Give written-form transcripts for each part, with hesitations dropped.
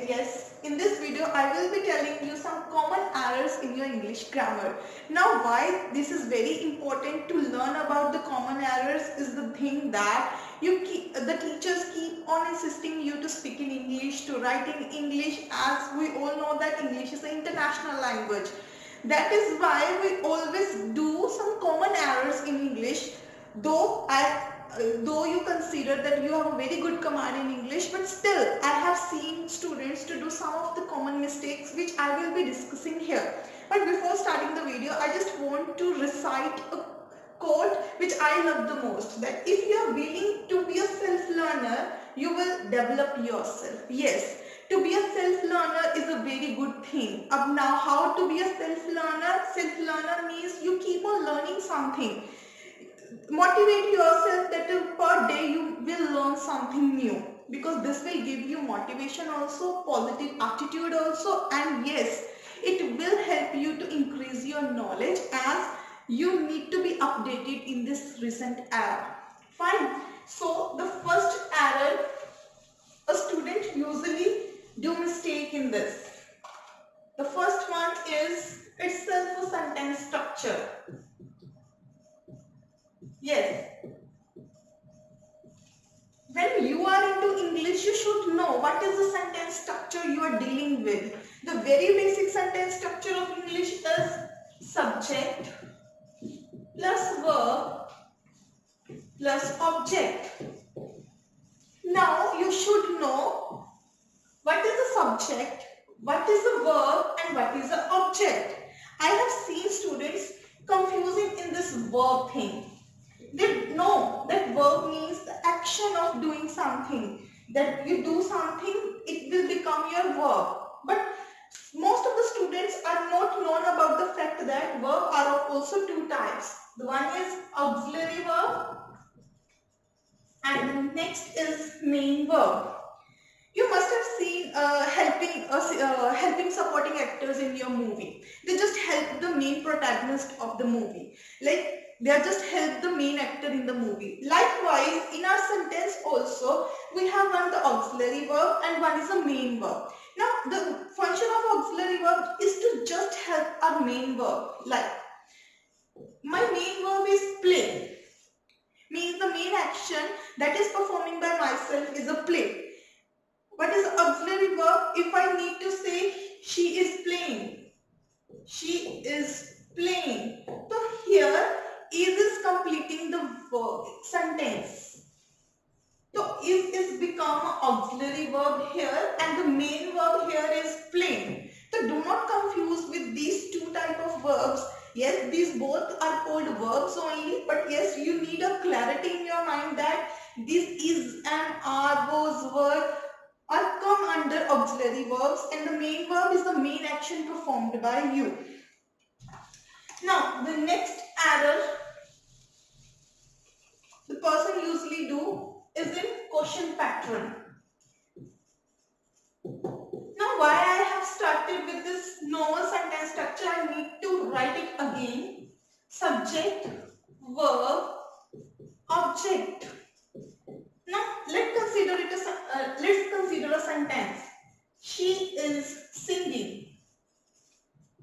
Yes. In this video, I will be telling you some common errors in your English grammar. Now, why this is very important to learn about the common errors is the thing that the teachers keep on insisting you to speak in English, to write in English, as we all know that English is an international language. That is why we always do some common errors in English, though you consider that you have a very good command in English, but still I have seen students to do some of the common mistakes which I will be discussing here. But before starting the video, I just want to recite a quote which I love the most, that if you are willing to be a self-learner, you will develop yourself. Yes, to be a self-learner is a very good thing. Now, how to be a self-learner? Self-learner means you keep on learning something. Motivate yourself that per day you will learn something new, because this will give you motivation also, positive attitude also, and yes, it will help you to increase your knowledge as you need to be updated in this recent era. Fine. So the first error a student usually do mistake in this. The first one is itself a sentence structure. Yes. When you are into English, you should know what is the sentence structure you are dealing with. The very basic sentence structure of English is subject plus verb plus object. Now you should know what is the subject, what is the verb, and what is the object. I have seen students confusing in this verb thing. They know that verb means the action of doing something. That you do something, it will become your verb. But most of the students are not known about the fact that verb are of also two types. The one is auxiliary verb and the next is main verb. You must have seen helping supporting actors in your movie. They just help the main protagonist of the movie. Like they are just help the main actor in the movie. Likewise, in our sentence also, we have one the auxiliary verb and one is a main verb. Now, the function of auxiliary verb is to just help our main verb. Like, my main verb is play. Means the main action that is performing by myself is a play. What is auxiliary verb? If I need to say she is playing. She is playing. So here is completing the verb sentence. So is become an auxiliary verb here and the main verb here is playing. So do not confuse with these two type of verbs. Yes, these both are called verbs only, but yes, you need a clarity in your mind that this is and are, was, were are come under auxiliary verbs and the main verb is the main action performed by you. Now, the next error the person usually do is in question pattern. Now, why I have started with this normal sentence structure, I need to write it again. Subject, verb, object. Now, let's consider a sentence. She is singing.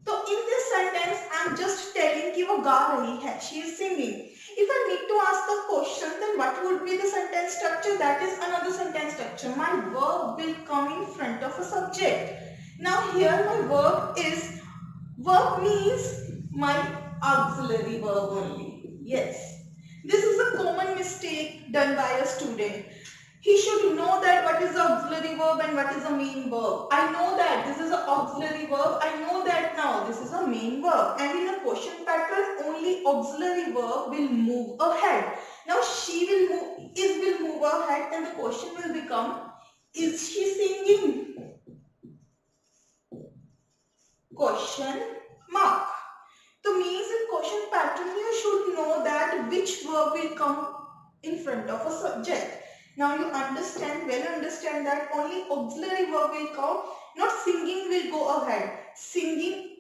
So in this sentence, I am just telling कि वो गा रही है. She is singing. If I need to ask a question, then what would be the sentence structure? That is another sentence structure. My verb will come in front of a subject. Now here my verb means my auxiliary verb only. Yes. This is a common mistake done by a student. He should know that what is the auxiliary verb and what is the main verb. I know that this is an auxiliary verb. I know that now this is a main verb. And in a question pattern, only auxiliary verb will move ahead. Now she will move ahead and the question will become, is she singing? Question mark. So means in question pattern, you should know that which verb will come in front of a subject. Now you understand that only auxiliary verb will come, not singing will go ahead. Singing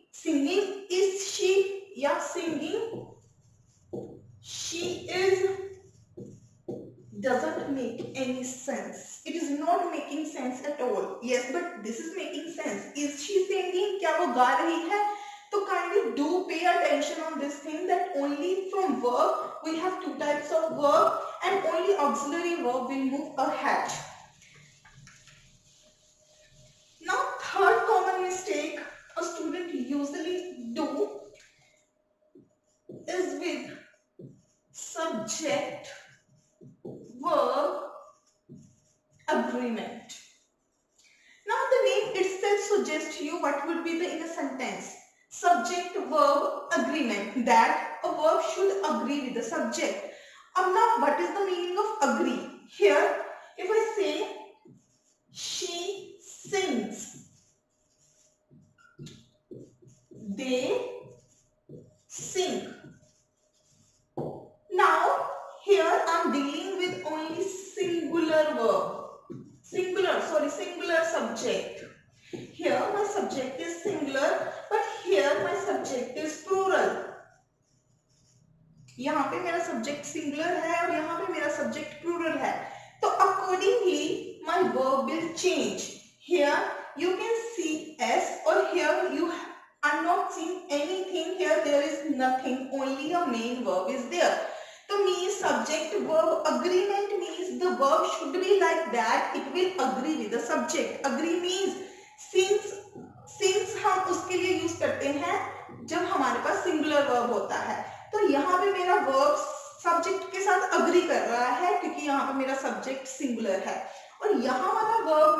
is she? Yeah, singing. She is doesn't make any sense. It is not making sense at all. Yes, but this is making sense. Is she singing? क्या वो गा रही है? So kindly do pay attention on this thing that only from verb we have two types of verb and only auxiliary verb will move ahead. Now third common mistake a student usually do is with subject verb agreement. Now the name itself suggests to you what would be the in a sentence. Subject verb agreement, that a verb should agree with the subject. Now what is the meaning of agree? Here if I say she sings, they sing. Now here I am dealing with only singular verb, singular subject. Here my subject is singular but here my subject is plural. यहाँ पे मेरा subject singular है और यहाँ पे मेरा subject plural है, तो accordingly my verb will change. Here you can see s or here you are not seeing anything. Here there is nothing, only a main verb is there. तो means subject verb agreement means the verb should be like that, it will agree with the subject. Agree means since हम उसके लिए use करते हैं जब हमारे पास singular verb होता है, तो यहाँ पे मेरा वर्ब सब्जेक्ट के साथ अग्री कर रहा है क्योंकि यहाँ पे मेरा सब्जेक्ट सिंगुलर है, और यहाँ वाला वर्ब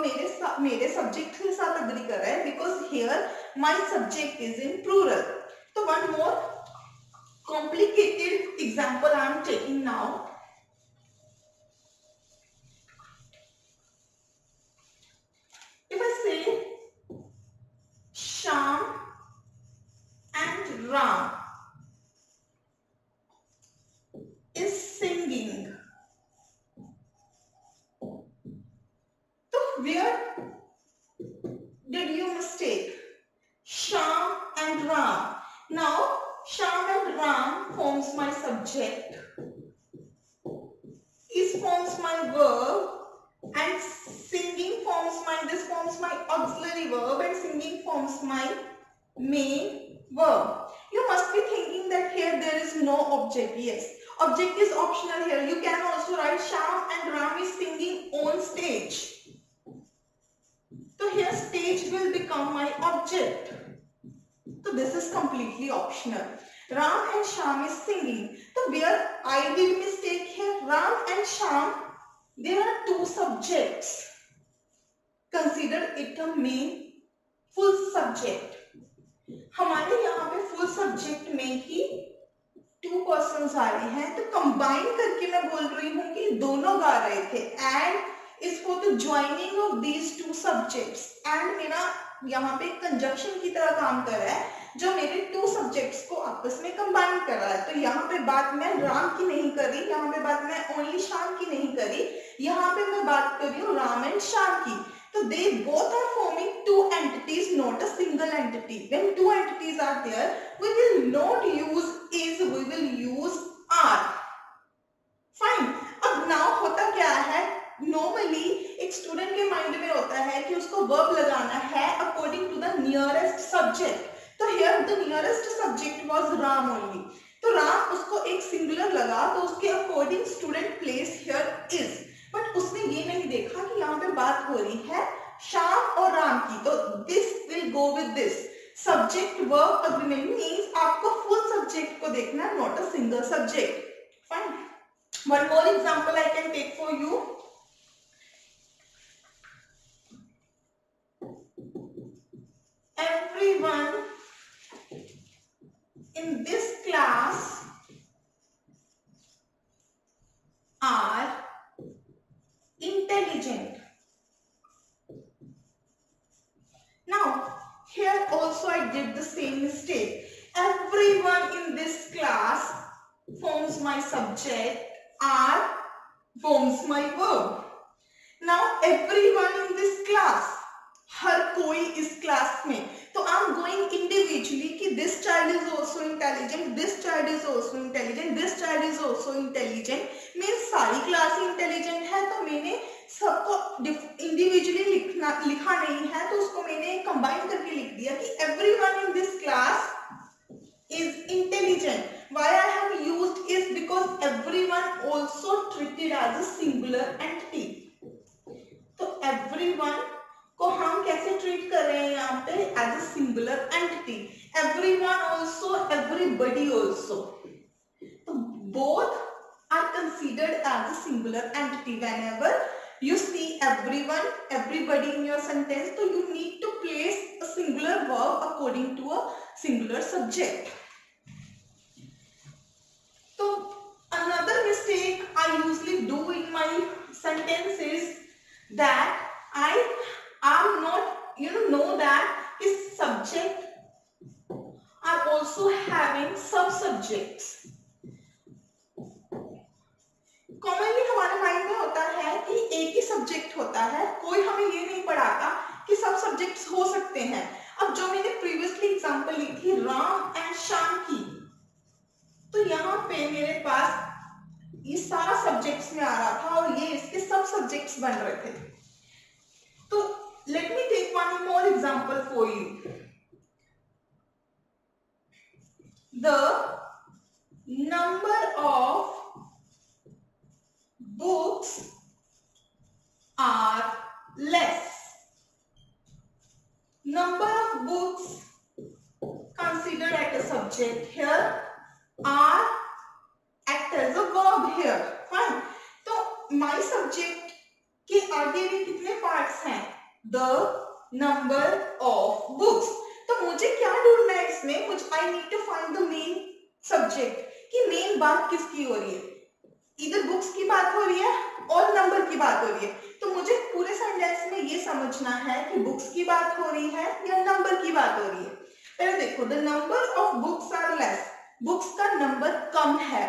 मेरे सब्जेक्ट के साथ अग्री कर रहा है because here my subject is in plural. तो one more complicated example I am taking now. If I say Shyam and Ram is singing, so where did you mistake? Shyam and Ram. Now Shyam and Ram forms my subject, is forms my verb, and singing forms my auxiliary verb, and singing forms my main verb. You must be thinking that here there is no object. Yes, object is optional here. You can also write Shyam and Ram is singing on stage. So here stage will become my object. So this is completely optional. Ram and Shyam is singing. So where I did mistake here, Ram and Shyam, there are two subjects. Consider it a main full subject. हमारे यहाँ पे full subject में ही two persons आ रहे हैं, तो combine करके मैं बोल रही हूँ कि दोनों गा रहे थे. And is for the joining of these two subjects. And मेरा यहाँ पे कंजक्शन की तरह काम कर रहा है जो मेरे टू सब्जेक्ट्स को आपस में कंबाइन कर रहा है. तो यहाँ पे बात मैं राम की नहीं कर रही, यहाँ पे बात मैं ओनली श्याम की नहीं कर रही, यहाँ पे मैं बात कर रही हूँ राम एंड श्याम की. तो they both are forming two entities, not a single entity. When two entities are there, we will not use is, we will use are. Fine. अब now होता क्या है, नॉर्मली एक स्टूडेंट के माइंड में होता है कि उसको वर्ब लगाना है according to the nearest subject. तो here the nearest subject was Ram only. तो राम उसको एक सिंगुलर लगा तो उसके according student place here is. But उसने ये नहीं देखा कि यहाँ पे बात हो रही है श्याम और राम की. तो this will go with this. Subject verb agreement means आपको फुल सब्जेक्ट को देखना है, not a single subject. Fine. One more example I can take for you. Everyone in this class are intelligent. Now here also I did the same mistake. Everyone in this class forms my subject, are forms my verb. Now everyone in this class, हर कोई इस class में, तो I am going individual individually कि this child is also intelligent, this child is also intelligent, this child is also intelligent, means सारी class intelligent है, तो मैंने सबको इंडिविजुअली लिखा नहीं है, तो उसको मैंने कंबाइन करके लिख दिया कि everyone in this class is intelligent. Why I have used is because everyone also treated as a singular entity. तो everyone को हम कैसे ट्रीट कर रहे हैं यहाँ पे as a singular entity. Everyone also, everybody also. तो both are considered as a singular entity. Whenever you see everyone, everybody in your sentence, so you need to place a singular verb according to a singular subject. So another mistake I usually do in my sentence is that I am not, know that is subject are also having sub-subjects. Commonly हमारे mind में होता है कि एक ही subject होता है, कोई हमें ये नहीं पढ़ाता कि सब सब्जेक्ट्स हो सकते हैं. अब जो मैंने प्रीवियसली एग्जांपल ली थी राम एंड श्याम की, तो यहाँ पे मेरे पास ये सारा सब्जेक्ट्स में आ रहा था और ये इसके सब सब्जेक्ट्स बन रहे थे. तो let me take one more example for you. The number of books are less. Number of books considered as a subject here are act as a verb here. Fine. तो my subject के आगे भी कितने parts हैं? The number of books. तो मुझे क्या ढूंढना है इसमें? मुझे I need to find the main subject कि मेन बात किसकी हो रही है. इधर बुक्स की बात हो रही है और नंबर की बात हो रही है. तो मुझे पूरे सेंटेंस में ये समझना है कि बुक्स की बात हो रही है या नंबर की बात हो रही है. पहले देखो, the number of books are less. Books का नंबर कम है,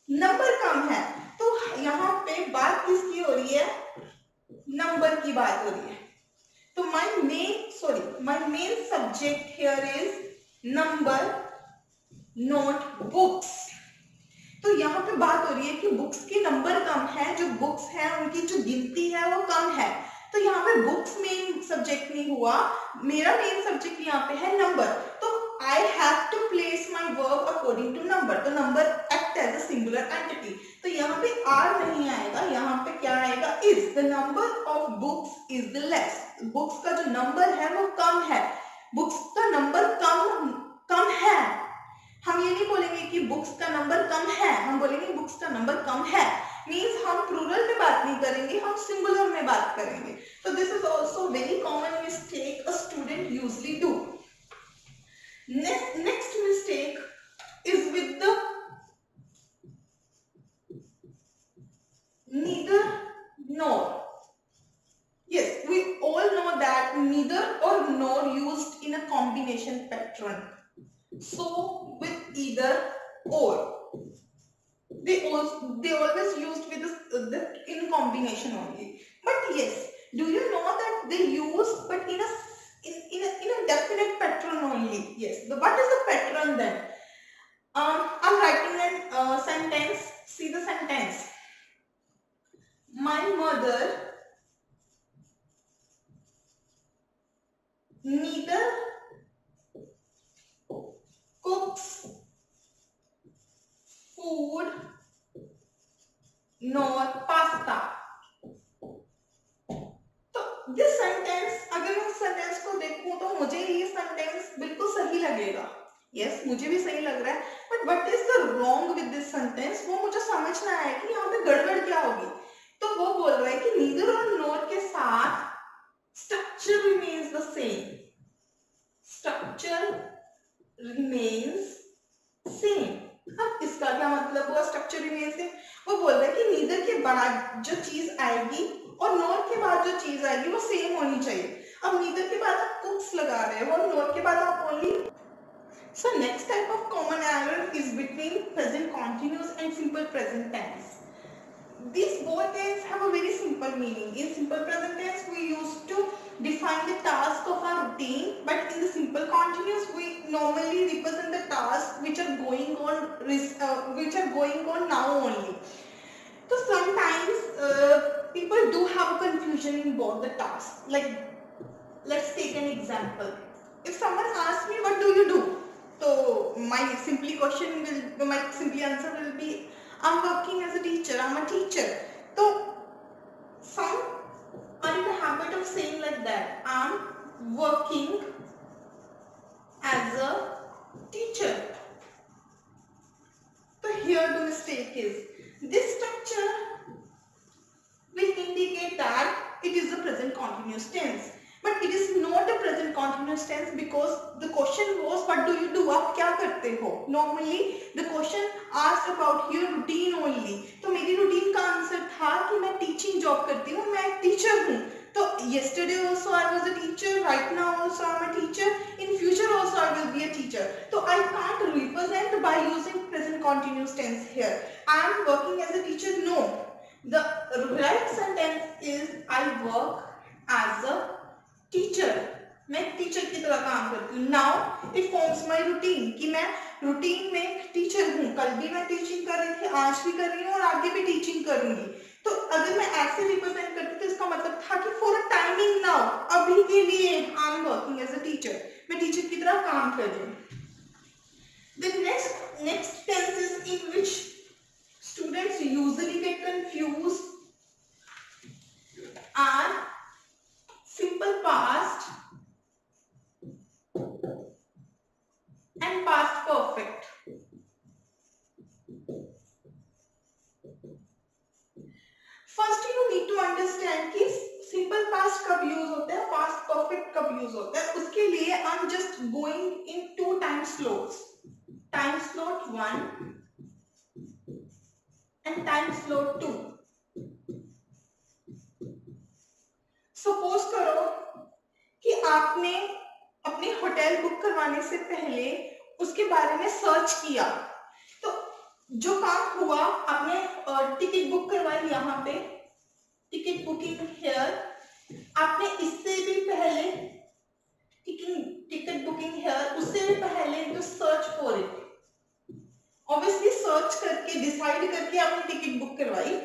नंबर कम है, तो यहाँ पे बात किसकी हो रही है? नंबर की बात हो रही है. तो my main subject here is number, not books. तो यहाँ पे बात हो रही है कि बुक्स के नंबर कम है, जो बुक्स है उनकी जो गिनती है वो कम है. तो यहाँ पे बुक्स मेन सब्जेक्ट नहीं हुआ, मेरा मेन सब्जेक्ट यहाँ पे है नंबर. तो I have to place my verb according to number. तो number act as a singular entity. तो यहाँ पे are नहीं आएगा, यहाँ पे क्या आएगा? is. The number of books is the less. Books का जो नंबर है वो कम है. बुक्स का नंबर कम है. हम ये नहीं बोलेंगे कि बुक्स का नंबर कम है, हम बोलेंगे बुक्स का नंबर कम है. मीन्स हम प्लूरल में बात नहीं करेंगे, हम सिंगुलर में बात करेंगे. तो this is also very common mistake a student usually do. Next mistake is with the neither nor. Yes, we all know that neither or nor used in a combination pattern. So with either or, they always used with the in combination only. But yes, do you know that they use but in a definite pattern only? Yes. What is the pattern then? I'm writing a sentence. See the sentence. My mother neither cooks food nor pasta. This sentence, अगर मैं इस sentence को देखूं तो मुझे ये sentence बिल्कुल सही लगेगा. यस, मुझे भी सही लग रहा है. But what is the wrong with this sentence, वो मुझे समझना है कि यहाँ पे गड़बड़ क्या होगी. तो वो बोल रहा है कि नीदर और नॉर के साथ structure remains the same. Structure remains same. अब इसका क्या मतलब हुआ स्ट्रक्चर रिमेन्स सेम? वो बोल रहा है कि नीदर के बाद जो चीज आएगी और नॉर के बाद जो चीज आएगी वो सेम होनी चाहिए. अब नीदर के बाद आप कुक्स लगा रहे हो और नॉर के बाद आप only. So next type of common error is between present continuous and simple present tense. These both tense have a very simple meaning. In simple present tense, we used to define the task of our routine, but in the simple continuous we normally represent the tasks which are going on now only. So sometimes people do have a confusion in both the tasks. Like, let's take an example. If someone asks me, what do you do? So my simply answer will be, I'm working as a teacher, I'm a teacher. So some are in the habit of saying like that, I'm working as a teacher. So here the mistake is, this structure will indicate that it is the present continuous tense, but it is not a present continuous tense because the question was what do you do, आप क्या करते हो. Normally the question asked about your routine only. तो मेरी routine का answer था कि मैं teaching job करती हूँ, मैं एक teacher हूँ. तो yesterday also I was a teacher, right now also I am a teacher, in future also I will be a teacher. So I can't represent by using present continuous tense here. I am working as a teacher. No, the right sentence is I work as a teacher. मैं teacher की तरह काम करती हूँ. Now it forms my routine कि मैं routine में teacher हूँ. कल भी मैं टीचिंग कर रही थी, आज भी कर रही हूँ और आगे भी टीचिंग करूंगी. तो अगर मैं ऐसे रिप्रेजेंट करती तो इसका मतलब था कि फॉर अ टाइमिंग नाउ, अभी के लिए I am working as a teacher, मैं टीचर की तरह काम कर रही हूँ. The next tenses in which students usually get confused are simple past and past perfect. First you need to understand कि simple past कब यूज होता है, past perfect कब यूज होता है. उसके लिए I'm just going in two time slots, time slot 1 and time slot 2. Suppose करो कि आपने अपनी होटल बुक करवाने से पहले उसके बारे में सर्च किया. तो जो काम हुआ, आपने टिकट बुक करवाई, यहाँ पे टिकट बुकिंग हियर. आपने इससे भी पहले टिकट बुकिंग हियर, उससे भी पहले जो search for it, obviously search करके डिसाइड करके आपने टिकट बुक करवाई.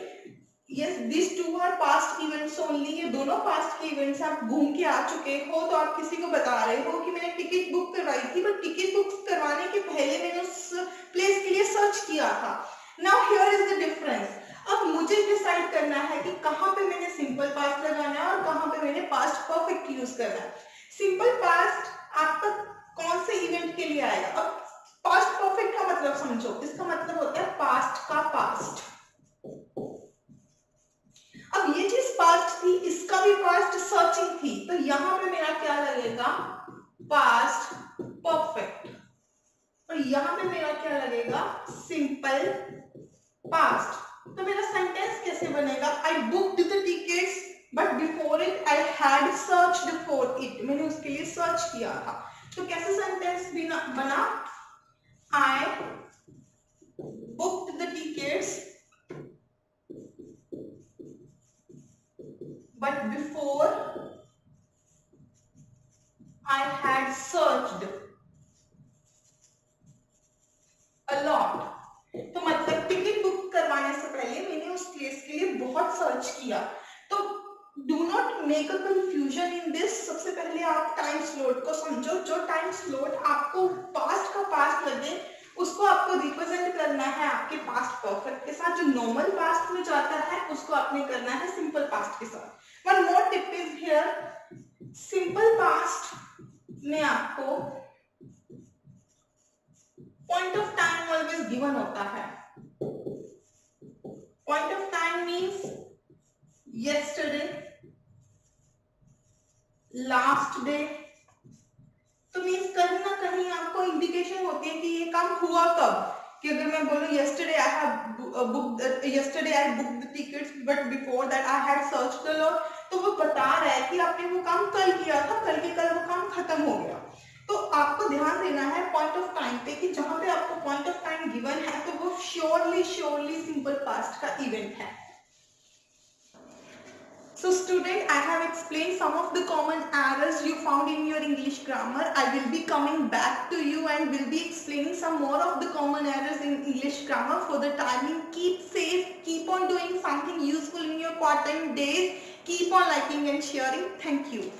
Yes, these two are past events only. ये दोनों past के events. आप घूम के आ चुके हो तो आप किसी को बता रहे हो कि मैंने टिकट बुक करवाई थी, बट टिकट बुक करवाने के पहले मैंने उस प्लेस के लिए सर्च किया था. Now here is the difference. अब मुझे डिसाइड करना है कि कहाँ पे मैंने सिंपल पास्ट लगाना है और कहाँ पे मैंने पास्ट परफेक्ट यूज करना है. सिंपल पास्ट आपका कौन से इवेंट के लिए आएगा. अब पास्ट परफेक्ट का मतलब समझो. इसका मतलब होता है पास्ट का पास्ट. अब ये चीज पास्ट थी, इसका भी पास्ट सर्चिंग थी, तो यहां पे मेरा क्या लगेगा, पास्ट परफेक्ट. और यहां पे मेरा क्या लगेगा, सिंपल पास्ट. तो मेरा सेंटेंस कैसे बनेगा, I booked the tickets but before it I had searched for it. मैंने उसके लिए सर्च किया था. तो कैसे सेंटेंस बना, I booked the tickets but before I had searched a lot. तो मतलब टिकट बुक करवाने से पहले मैंने उस प्लेस के लिए बहुत सर्च किया. तो do not make a confusion in this. सबसे पहले आप टाइम स्लॉट को समझो. जो टाइम स्लॉट आपको पास्ट का पास्ट लगे उसको आपको रिप्रेजेंट करना है आपके पास्ट परफेक्ट के साथ. जो नॉर्मल पास्ट में जाता है उसको आपने करना है सिंपल पास्ट के साथ. One more tip is here. Simple past में आपको point of time always given होता है. Point of time means yesterday, last day. तो मीन्स कहीं ना कहीं आपको इंडिकेशन होती है कि ये काम हुआ कब. कि अगर मैं बोलूं yesterday I booked the tickets but before that I had searched a lot, तो वो बता रहा है कि आपने वो काम कल किया था, कल के कल वो काम खत्म हो गया. तो आपको ध्यान देना है पॉइंट ऑफ टाइम पे कि जहां पे आपको पॉइंट ऑफ टाइम गिवन है तो वो श्योरली सिंपल पास्ट का इवेंट है. So student, I have explained some of the common errors you found in your English grammar. I will be coming back to you and will be explaining some more of the common errors in English grammar. For the timing, keep safe, keep on doing something useful in your part-time days, keep on liking and sharing. Thank you.